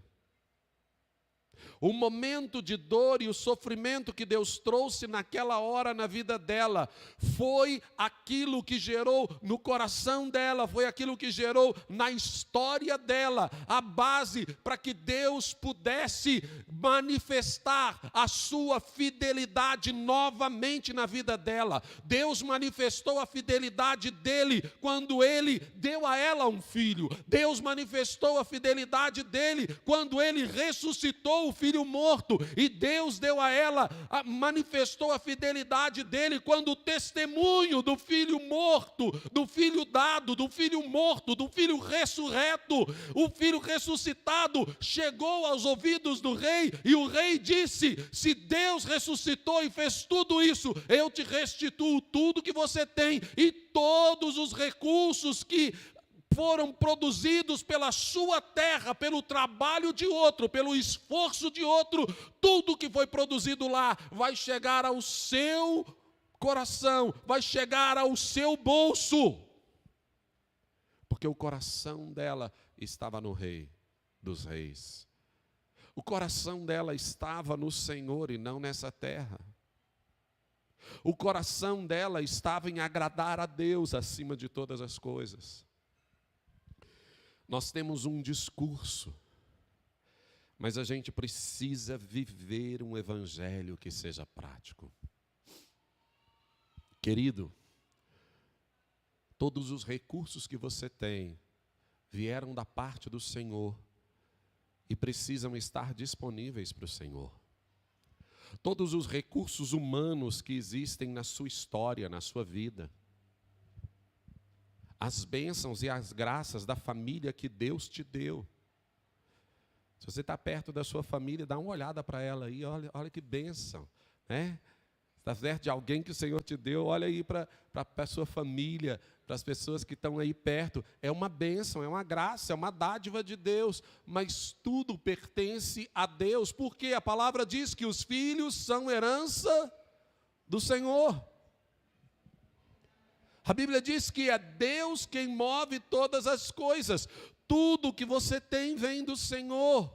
O momento de dor e o sofrimento que Deus trouxe naquela hora na vida dela, foi aquilo que gerou no coração dela, foi aquilo que gerou na história dela, a base para que Deus pudesse manifestar a sua fidelidade novamente na vida dela. Deus manifestou a fidelidade dele quando ele deu a ela um filho. Deus manifestou a fidelidade dele quando ele ressuscitou o filho morto, e Deus deu a ela, manifestou a fidelidade dele quando o testemunho do filho morto, do filho dado, do filho morto, do filho ressurreto, o filho ressuscitado chegou aos ouvidos do rei, e o rei disse: se Deus ressuscitou e fez tudo isso, eu te restituo tudo que você tem e todos os recursos que foram produzidos pela sua terra, pelo trabalho de outro, pelo esforço de outro. Tudo que foi produzido lá vai chegar ao seu coração, vai chegar ao seu bolso, porque o coração dela estava no Rei dos Reis. O coração dela estava no Senhor e não nessa terra. O coração dela estava em agradar a Deus acima de todas as coisas. Nós temos um discurso, mas a gente precisa viver um evangelho que seja prático. Querido, todos os recursos que você tem vieram da parte do Senhor e precisam estar disponíveis para o Senhor. Todos os recursos humanos que existem na sua história, na sua vida, as bênçãos e as graças da família que Deus te deu. Se você está perto da sua família, dá uma olhada para ela aí, olha que bênção, né? Está perto de alguém que o Senhor te deu, olha aí para a sua família, para as pessoas que estão aí perto. É uma bênção, é uma graça, é uma dádiva de Deus, mas tudo pertence a Deus, porque a palavra diz que os filhos são herança do Senhor. A Bíblia diz que é Deus quem move todas as coisas. Tudo que você tem vem do Senhor.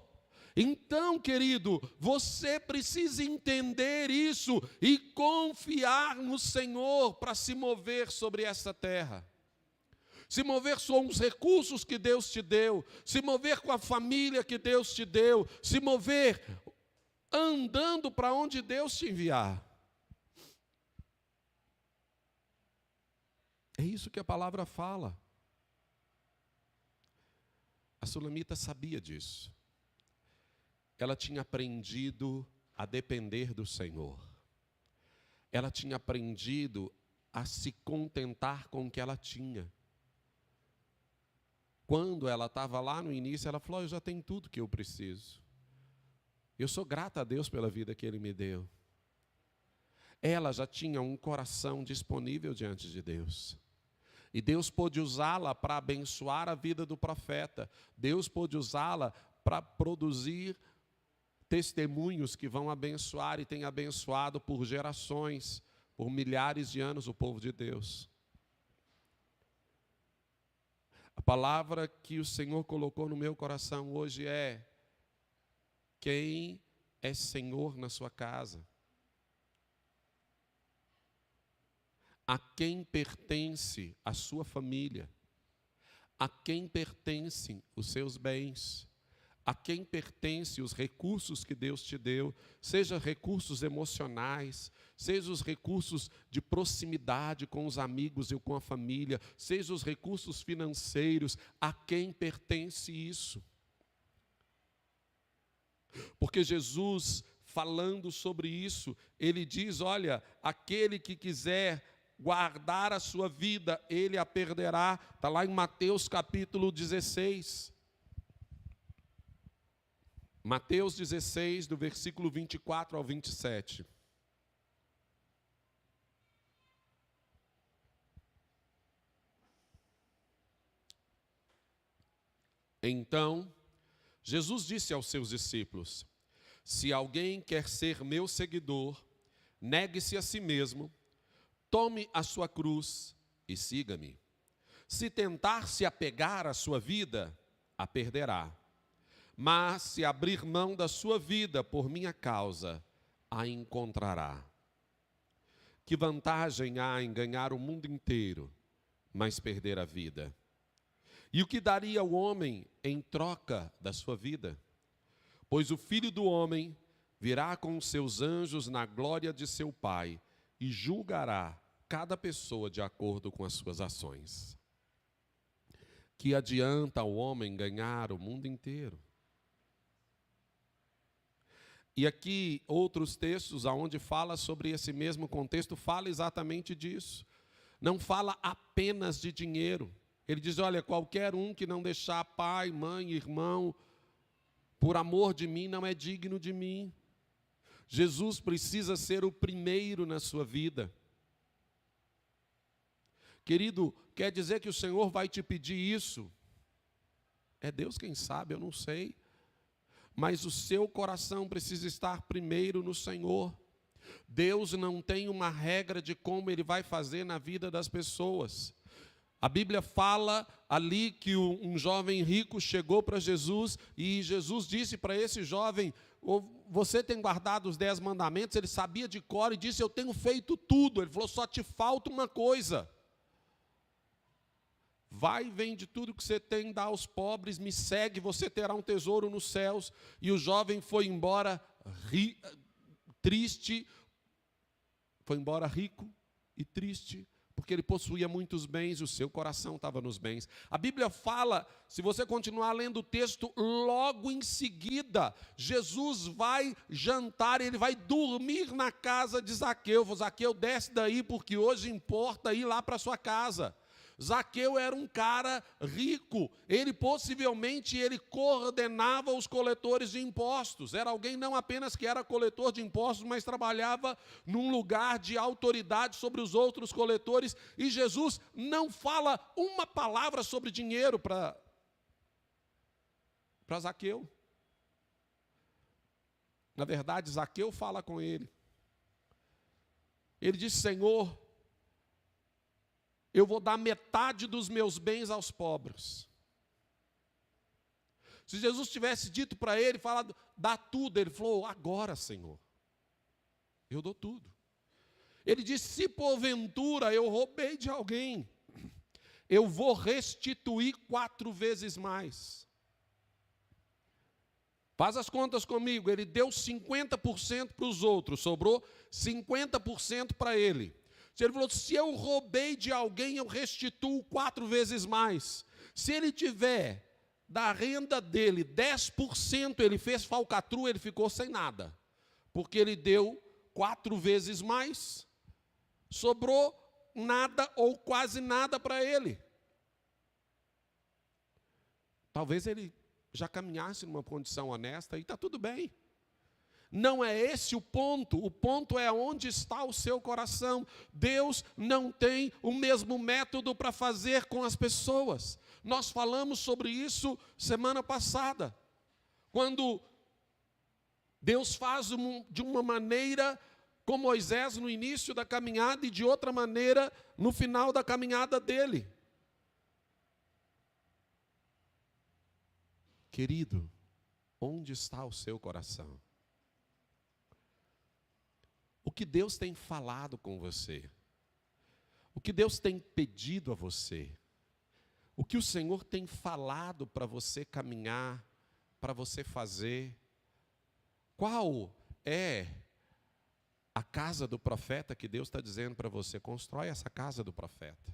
Então, querido, você precisa entender isso e confiar no Senhor para se mover sobre essa terra. Se mover com os recursos que Deus te deu, se mover com a família que Deus te deu, se mover andando para onde Deus te enviar. É isso que a palavra fala. A Sulamita sabia disso. Ela tinha aprendido a depender do Senhor. Ela tinha aprendido a se contentar com o que ela tinha. Quando ela estava lá no início, ela falou: eu já tenho tudo que eu preciso. Eu sou grata a Deus pela vida que Ele me deu. Ela já tinha um coração disponível diante de Deus. E Deus pôde usá-la para abençoar a vida do profeta. Deus pôde usá-la para produzir testemunhos que vão abençoar e têm abençoado por gerações, por milhares de anos o povo de Deus. A palavra que o Senhor colocou no meu coração hoje é: quem é Senhor na sua casa? A quem pertence a sua família? A quem pertencem os seus bens? A quem pertencem os recursos que Deus te deu? Seja recursos emocionais, seja os recursos de proximidade com os amigos e com a família, seja os recursos financeiros. A quem pertence isso? Porque Jesus, falando sobre isso, Ele diz: olha, aquele que quiser guardar a sua vida, ele a perderá. Está lá em Mateus capítulo 16. Mateus 16, do versículo 24 ao 27. Então, Jesus disse aos seus discípulos: se alguém quer ser meu seguidor, negue-se a si mesmo, tome a sua cruz e siga-me. Se tentar se apegar à sua vida, a perderá. Mas se abrir mão da sua vida por minha causa, a encontrará. Que vantagem há em ganhar o mundo inteiro, mas perder a vida? E o que daria o homem em troca da sua vida? Pois o Filho do Homem virá com os seus anjos na glória de seu Pai e julgará cada pessoa de acordo com as suas ações. Que adianta ao homem ganhar o mundo inteiro? E aqui outros textos aonde fala sobre esse mesmo contexto, fala exatamente disso. Não fala apenas de dinheiro. Ele diz, olha, qualquer um que não deixar pai, mãe, irmão, por amor de mim, não é digno de mim. Jesus precisa ser o primeiro na sua vida. Querido, quer dizer que o Senhor vai te pedir isso? É Deus quem sabe, eu não sei. Mas o seu coração precisa estar primeiro no Senhor. Deus não tem uma regra de como Ele vai fazer na vida das pessoas. A Bíblia fala ali que um jovem rico chegou para Jesus e Jesus disse para esse jovem, você tem guardado os 10 mandamentos? Ele sabia de cor e disse, eu tenho feito tudo. Ele falou, só te falta uma coisa. Vai, vende tudo que você tem, dá aos pobres, me segue, você terá um tesouro nos céus. E o jovem foi embora triste, foi embora rico e triste, porque ele possuía muitos bens, o seu coração estava nos bens. A Bíblia fala, se você continuar lendo o texto, logo em seguida, Jesus vai jantar, ele vai dormir na casa de Zaqueu. Zaqueu, desce daí, porque hoje importa ir lá para a sua casa. Zaqueu era um cara rico, ele possivelmente coordenava os coletores de impostos, era alguém não apenas que era coletor de impostos, mas trabalhava num lugar de autoridade sobre os outros coletores, e Jesus não fala uma palavra sobre dinheiro para Zaqueu. Na verdade, Zaqueu fala com ele. Ele diz, Senhor, eu vou dar metade dos meus bens aos pobres. Se Jesus tivesse dito para ele, falado, dá tudo, ele falou, agora, Senhor, eu dou tudo. Ele disse, se porventura eu roubei de alguém, eu vou restituir 4 vezes mais. Faz as contas comigo, ele deu 50% para os outros, sobrou 50% para ele. Ele falou, se eu roubei de alguém, eu restituo 4 vezes mais. Se ele tiver da renda dele 10%, ele fez falcatrua, ele ficou sem nada. Porque ele deu 4 vezes mais, sobrou nada ou quase nada para ele. Talvez ele já caminhasse numa condição honesta e está tudo bem. Não é esse o ponto é onde está o seu coração. Deus não tem o mesmo método para fazer com as pessoas. Nós falamos sobre isso semana passada, quando Deus faz de uma maneira com Moisés no início da caminhada e de outra maneira no final da caminhada dele. Querido, onde está o seu coração? O que Deus tem falado com você? O que Deus tem pedido a você? O que o Senhor tem falado para você caminhar, para você fazer? Qual é a casa do profeta que Deus está dizendo para você? Constrói essa casa do profeta.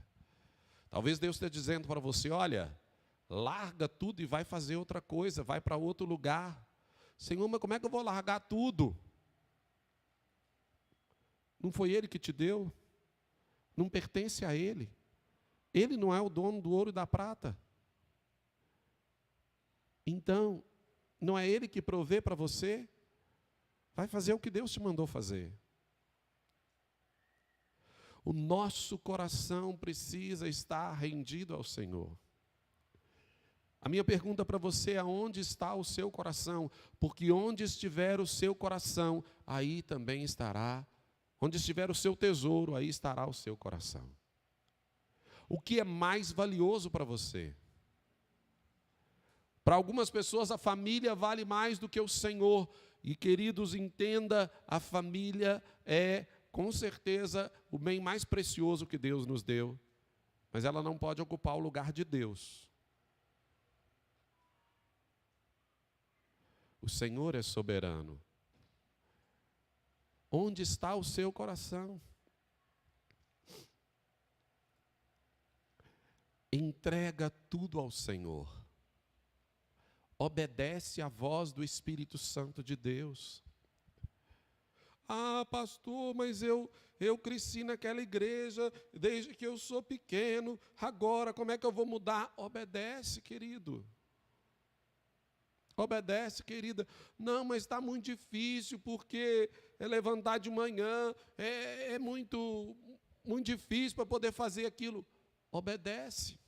Talvez Deus esteja dizendo para você, olha, larga tudo e vai fazer outra coisa, vai para outro lugar. Senhor, mas como é que eu vou largar tudo? Não foi Ele que te deu? Não pertence a Ele? Ele não é o dono do ouro e da prata? Então, Não é Ele que provê para você? Vai fazer o que Deus te mandou fazer. O nosso coração precisa estar rendido ao Senhor. A minha pergunta para você é: aonde está o seu coração? Porque onde estiver o seu coração, aí também estará. Onde estiver o seu tesouro, aí estará o seu coração. O que é mais valioso para você? Para algumas pessoas a família vale mais do que o Senhor. E queridos, entenda, a família é com certeza o bem mais precioso que Deus nos deu. Mas ela não pode ocupar o lugar de Deus. O Senhor é soberano. Onde está o seu coração? Entrega tudo ao Senhor. Obedece à voz do Espírito Santo de Deus. Ah, pastor, mas eu cresci naquela igreja desde que eu sou pequeno. Agora, como é que eu vou mudar? Obedece, querido. Obedece, querida. Não, mas está muito difícil, porque levantar de manhã é muito difícil para poder fazer aquilo. Obedece.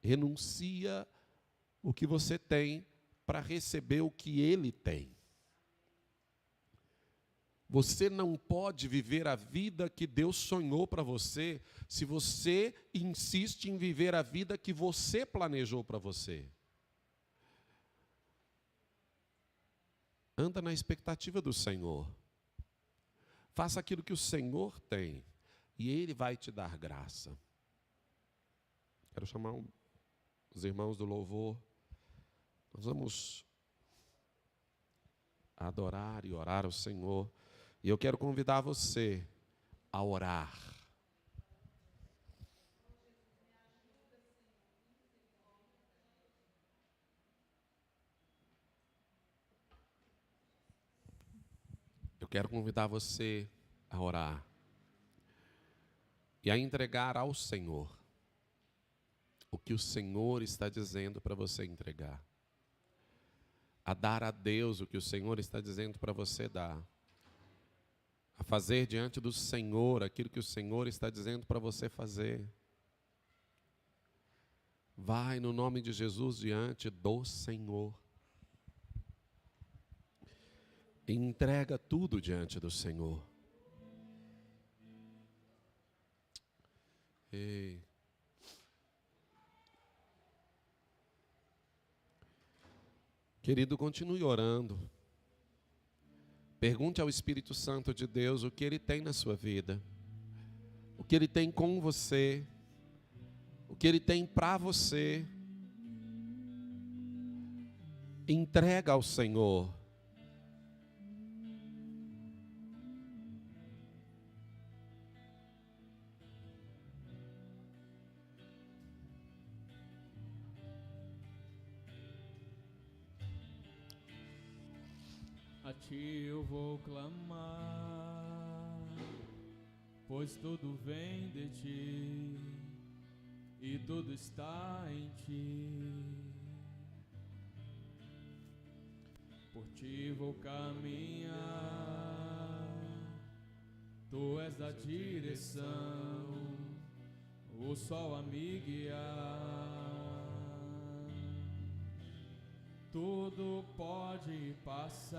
Renuncia o que você tem para receber o que Ele tem. Você não pode viver a vida que Deus sonhou para você se você insiste em viver a vida que você planejou para você. Anda na expectativa do Senhor. Faça aquilo que o Senhor tem e Ele vai te dar graça. Quero chamar os irmãos do louvor. Nós vamos adorar e orar ao Senhor. E eu quero convidar você a orar. Eu quero convidar você a orar e a entregar ao Senhor o que o Senhor está dizendo para você entregar. A dar a Deus o que o Senhor está dizendo para você dar. A fazer diante do Senhor aquilo que o Senhor está dizendo para você fazer. Vai no nome de Jesus diante do Senhor. E entrega tudo diante do Senhor. Ei. Querido, continue orando. Pergunte ao Espírito Santo de Deus o que Ele tem na sua vida, o que Ele tem com você, o que Ele tem para você. Entrega ao Senhor.
A ti eu vou clamar, pois tudo vem de ti e tudo está em ti. Por ti vou caminhar, tu és a direção, o sol a me guiar. Tudo pode passar,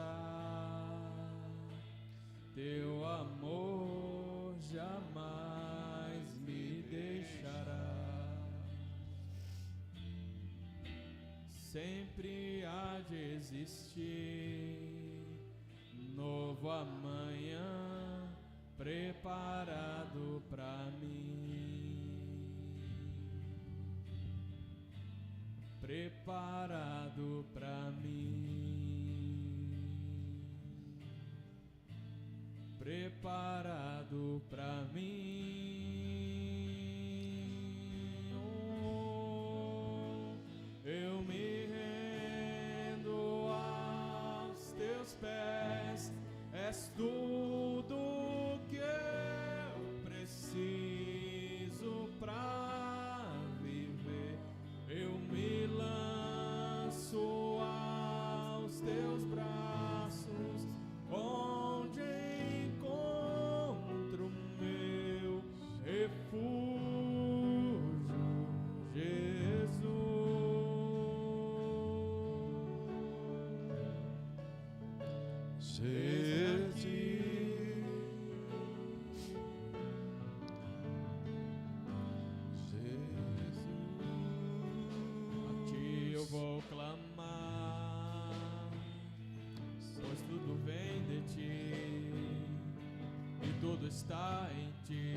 teu amor jamais me deixará. Sempre há de existir novo amanhã preparado pra mim. Preparado pra mim, preparado pra mim. Oh, eu me rendo aos teus pés, és tudo que eu preciso pra viver. Eu me lanço a A ti eu vou clamar, pois tudo vem de ti e tudo está em ti.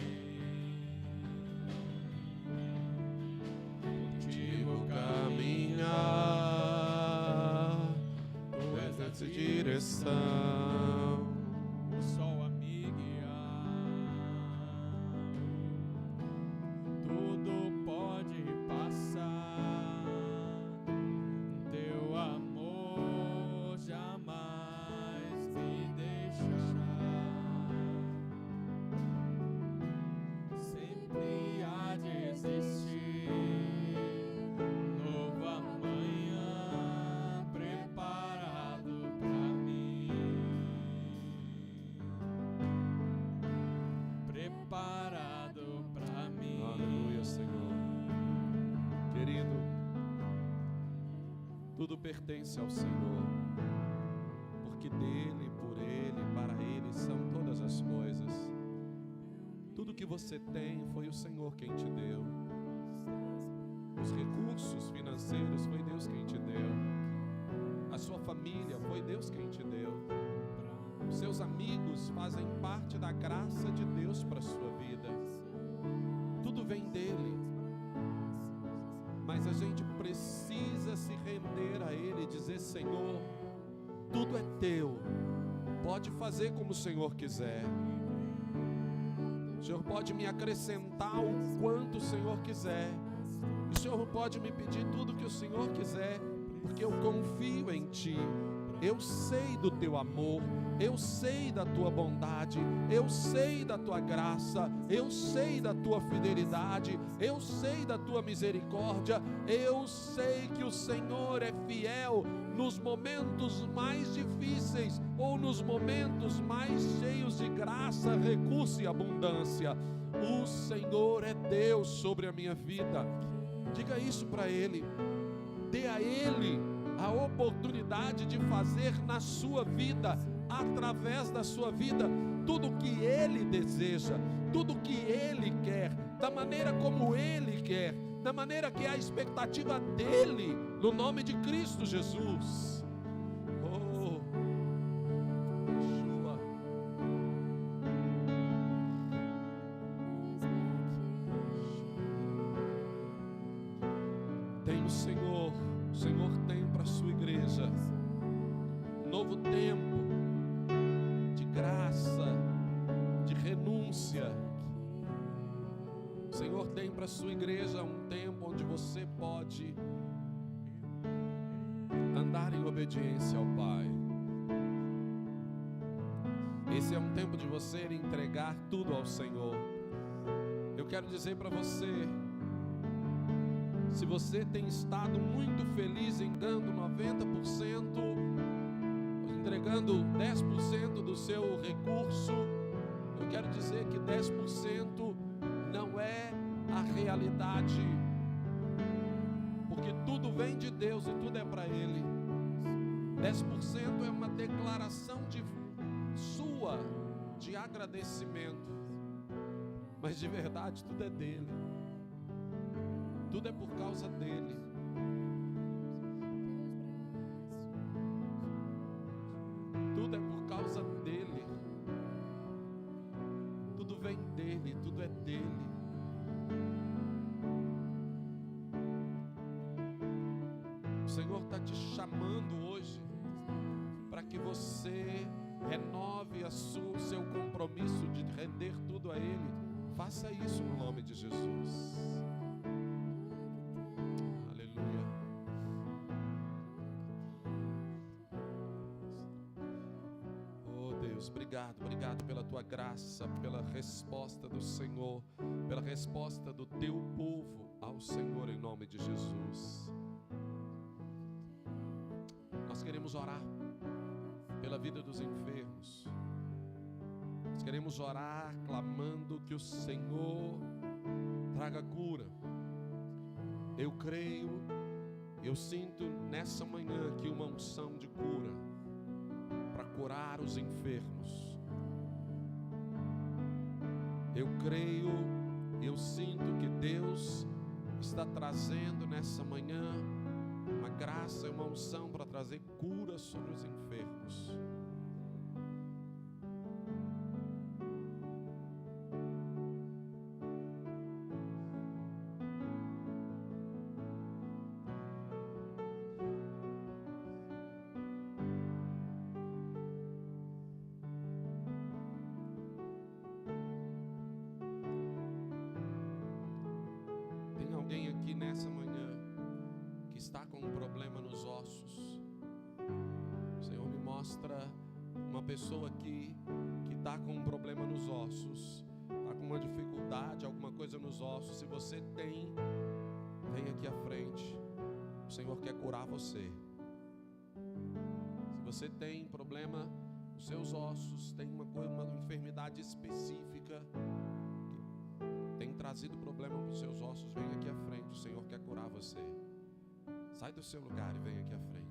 Contigo caminhar, tu és essa direção.
O sol a me guiar, tudo pode passar, teu amor jamais me deixará, sempre há de existir nova manhã preparado pra mim, preparado pra mim.
Aleluia, Senhor. Querido, tudo pertence ao Senhor, porque dele, por ele, para ele são todas as coisas. Tudo que você tem foi o Senhor quem te deu. Os recursos financeiros foi Deus quem te deu. A sua família foi Deus quem te deu. Os seus amigos fazem parte da graça de Deus para a sua vida. Tudo vem dele. Mas a gente precisa se render a ele e dizer: Senhor, tudo é teu. Pode fazer como o Senhor quiser. O Senhor pode me acrescentar o quanto o Senhor quiser. O Senhor pode me pedir tudo que o Senhor quiser, porque eu confio em Ti. Eu sei do Teu amor, eu sei da Tua bondade, eu sei da Tua graça, eu sei da Tua fidelidade, eu sei da Tua misericórdia, eu sei que o Senhor é fiel nos momentos mais difíceis ou nos momentos mais cheios de graça, recurso e abundância. O Senhor é Deus sobre a minha vida. Diga isso para Ele. Dê a Ele a oportunidade de fazer na sua vida, através da sua vida, tudo o que Ele deseja, tudo o que Ele quer, da maneira como Ele quer, da maneira que é a expectativa dEle, no nome de Cristo Jesus. Oh, Yeshua. Tem o Senhor tem para a sua igreja um novo tempo de graça, de renúncia. O Senhor tem para a sua igreja um tempo onde você pode andar em obediência ao Pai. Esse é um tempo de você entregar tudo ao Senhor. Eu quero dizer para você, se você tem estado muito feliz em dando 90%, entregando 10% do seu recurso, eu quero dizer que 10% não é a realidade, porque tudo vem de Deus e tudo é para Ele. 10% é uma declaração sua de agradecimento, mas de verdade tudo é dele. Tudo é por causa dele. Tudo é por causa dele. Tudo vem dele, tudo é dele. O Senhor está te chamando hoje para que você renove o seu compromisso de render tudo a Ele. Faça isso no nome de Jesus. Obrigado pela tua graça, pela resposta do Senhor, pela resposta do teu povo ao Senhor, em nome de Jesus. Nós queremos orar pela vida dos enfermos. Nós queremos orar clamando que o Senhor traga cura. Eu creio, eu sinto nessa manhã aqui uma unção de cura para curar os enfermos. Eu creio, eu sinto que Deus está trazendo nessa manhã uma graça e uma unção para trazer cura sobre os enfermos. Tem alguém aqui nessa manhã que está com um problema nos ossos? O Senhor me mostra uma pessoa aqui que está com um problema nos ossos, está com uma dificuldade, alguma coisa nos ossos. Se você tem, vem aqui à frente. O Senhor quer curar você. Se você tem problema nos seus ossos, tem uma enfermidade específica que tem trazido problema para os seus ossos, vem aqui à frente. O Senhor quer curar você. Sai do seu lugar e vem aqui à frente.